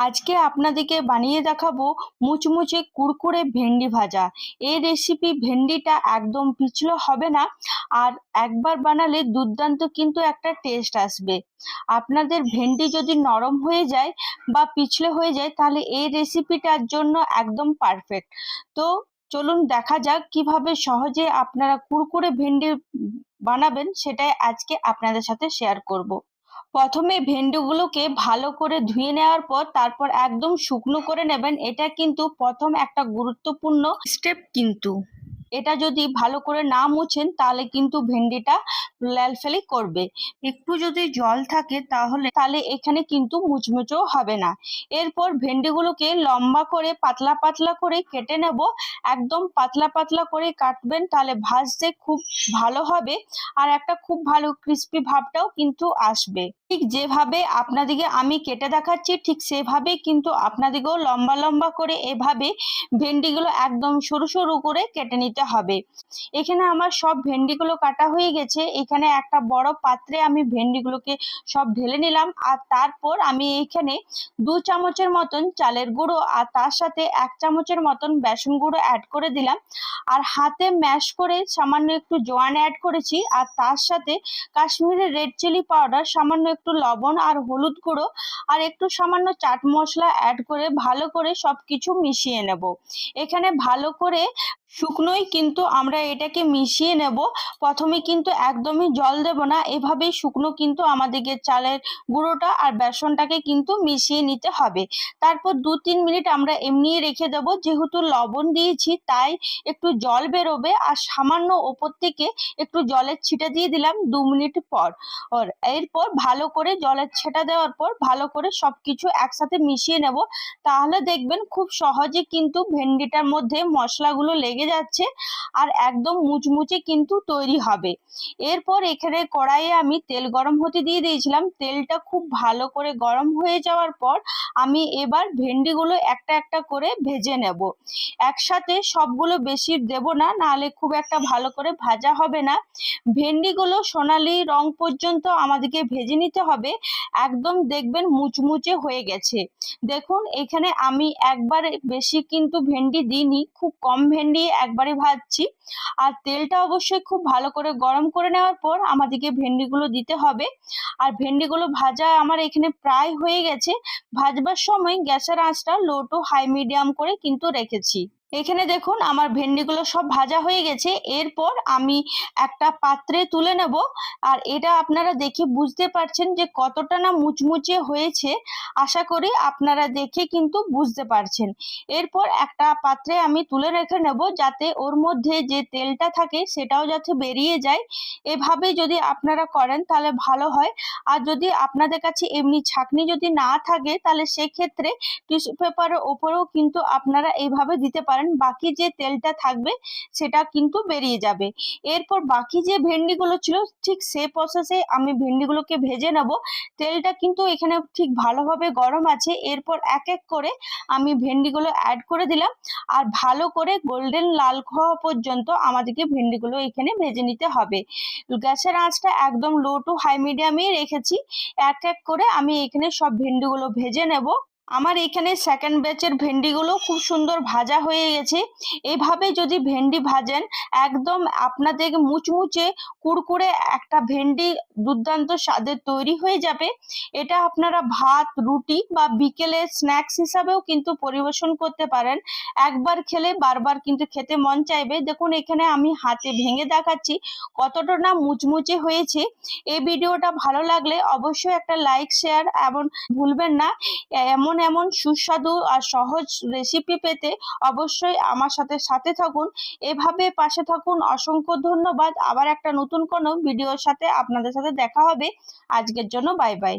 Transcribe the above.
আজকে আপনাদেরকে বানিয়ে দেখাবো মুচমুচে কুড়কুড়ে ভেন্ডি ভাজা। এই রেসিপি ভেন্ডিটা একদম পিছলো হবে না, আর একবার বানালে দুর্দান্ত কিন্তু একটা টেস্ট আসবে। আপনাদের ভেন্ডি যদি নরম হয়ে যায় বা পিছলে হয়ে যায় তাহলে এই রেসিপিটার জন্য একদম পারফেক্ট। তো চলুন দেখা যাক কিভাবে সহজে আপনারা কুড়কুড়ে ভেন্ডি বানাবেন, সেটাই আজকে আপনাদের সাথে শেয়ার করব। প্রথমে ভেন্ডিগুলোকে ভালো করে ধুয়ে নেওয়ার পর তারপর একদম শুকনো করে নেবেন। এটা কিন্তু প্রথম একটা গুরুত্বপূর্ণ স্টেপ। কিন্তু এটা যদি ভালো করে না মুছেন তাহলে কিন্তু ভেন্ডিটা ল্যালফেলি করবে। একটু যদি জল থাকে তাহলে তাহলে এখানে কিন্তু মুচমুচেও হবে না। এরপর ভেন্ডিগুলোকে লম্বা করে পাতলা পাতলা করে কেটে নেব। একদম পাতলা পাতলা করে কাটবেন, তাহলে ভাজতে খুব ভালো হবে আর একটা খুব ভালো ক্রিস্পি ভাবটাও কিন্তু আসবে। ঠিক যেভাবে আপনাদিকে আমি কেটে দেখাচ্ছি ঠিক সেভাবে কিন্তু আপনাদিকেও লম্বা লম্বা করে এভাবে ভেন্ডিগুলো একদম সরু সরু করে কেটে নিতে হবে। এখানে আমার সব ভেন্ডিগুলো কাটা হয়ে গেছে। এখানে একটা বড় পাত্রে আমি ভেন্ডিগুলোকে সব ঢেলে নিলাম, আর তারপর আমি এখানে 2 চামচের মতন চালের গুঁড়ো আর তার সাথে 1 চামচের মতন বেসন গুঁড়ো অ্যাড করে দিলাম, আর হাতে ম্যাশ করে সামান্য একটু জোয়ান অ্যাড করেছি, আর তার সাথে কাশ্মীরি রেড চিলি পাউডার, সামান্য একটু লবণ আর হলুদ গুঁড়ো আর একটু সামান্য চাট মশলা অ্যাড করে ভালো করে সবকিছু মিশিয়ে নেব। এখানে ভালো করে শুকনোই কিন্তু আমরা এটাকে মিশিয়ে নেব। প্রথমে কিন্তু একদমই জল দেব না, এভাবেই শুকনো কিন্তু আমাদেরকে চালের গুঁড়োটা আর বেসনটাকে কিন্তু মিশিয়ে নিতে হবে। তারপর 2-3 মিনিট আমরা এমনি রেখে দেব। যেহেতু লবণ দিয়েছি তাই একটু জল বেরোবে, আর সামান্য ওপর থেকে একটু জলের ছিটা দিয়ে দিলাম 2 মিনিট পর। এরপর ভালো করে জলের ছেটা দেওয়ার পর ভালো করে সবকিছু একসাথে মিশিয়ে নেব। তাহলে দেখবেন খুব সহজে কিন্তু ভেন্ডিটার মধ্যে মশলাগুলো লেগে যাচ্ছে আর একদম মুচমুচে কিন্তু তৈরি হবে। এরপর এখানে কড়াইয়ে আমি তেল গরম হতে দিয়ে দিয়েছিলাম। তেলটা খুব ভালো করে গরম হয়ে যাওয়ার পর আমি এবার ভেন্ডিগুলো একটা একটা করে ভেজে নেব। একসাথে সবগুলো বেশি দেব না, নাহলে খুব একটা ভালো করে ভাজা হবে না। ভেন্ডিগুলো সোনালি রং পর্যন্ত আমাদেরকে ভেজে নিতে হবে। একদম দেখবেন মুচমুচে হয়ে গেছে। দেখুন এখানে আমি একবারে বেশি কিন্তু ভেন্ডি দিইনি, খুব কম ভেন্ডি একবারে ভাজছি। আর তেলটা অবশ্যই খুব ভালো করে গরম করে নেওয়ার পর আমাদেরকে ভেন্ডিগুলো দিতে হবে। আর ভেন্ডিগুলো ভাজা আমার এখানে প্রায় হয়ে গেছে। ভাজবার সময় গ্যাসের আঁচটা লো টু হাই মিডিয়াম করে কিন্তু রেখেছি। এখানে দেখুন আমার ভেন্ডিগুলো সব ভাজা হয়ে গেছে। এরপর আমি একটা পাত্রে তুলে নেব। আর এটা আপনারা দেখে বুঝতে পারছেন যে কতটা না মুচমুচে হয়েছে। আশা করি আপনারা দেখে কিন্তু বুঝতে পারছেন। এরপর একটা পাত্রে আমি তুলে রেখে নেব, যাতে ওর মধ্যে যে তেলটা থাকে সেটাও যাতে বেরিয়ে যায়। এভাবে যদি আপনারা করেন তাহলে ভালো হয়। আর যদি আপনাদের কাছে এমনি ছাঁকনি যদি না থাকে তাহলে সেক্ষেত্রে টিস্যু পেপারের ওপরেও কিন্তু আপনারা এইভাবে দিতে পারেন। বাকি যে তেলটা থাকবে সেটা কিন্তু বেরিয়ে যাবে। এরপর বাকি যে ভেন্ডিগুলো ছিল ঠিক সেই প্রসেসে আমি ভেন্ডিগুলোকে ভেজে নেব। তেলটা কিন্তু এখানে ঠিক ভালোভাবে গরম আছে। এরপর এক এক করে আমি ভেন্ডিগুলো অ্যাড করে দিলাম, আর ভালো করে গোল্ডেন লাল হওয়া পর্যন্ত আমাদেরকে ভেন্ডিগুলো এখানে ভেজে নিতে হবে। গ্যাসের আঁচটা একদম লো টু হাই মিডিয়ামেই রেখেছি। এক এক করে আমি এখানে সব ভেন্ডিগুলো ভেজে নেব। আমার এখানে সেকেন্ড ব্যাচের ভেন্ডিগুলো খুব সুন্দর ভাজা হয়ে গেছে। এভাবে যদি ভেন্ডি ভাজেন একদম আপনাদের মুচমুচে কুড়কুড়ে একটা ভেন্ডি দুর্দান্ত স্বাদের তৈরি হয়ে যাবে। এটা আপনারা ভাত, রুটি বা বিকেলে স্ন্যাক্স হিসাবেও কিন্তু পরিবেশন করতে পারেন। একবার খেলে বারবার কিন্তু খেতে মন চাইবে। দেখুন এখানে আমি হাতে ভেঙে দেখাচ্ছি কতটা না মুচমুচে হয়েছে। এই ভিডিওটা ভালো লাগলে অবশ্যই একটা লাইক, শেয়ার এবং ভুলবেন না। এমন এমন সুস্বাদু আর সহজ রেসিপি পেতে অবশ্যই আমার সাথে সাথে থাকুন। এভাবে পাশে থাকুন। অসংখ্য ধন্যবাদ। আবার একটা নতুন কোনো ভিডিওর সাথে আপনাদের সাথে দেখা হবে। আজকের জন্য বাই বাই।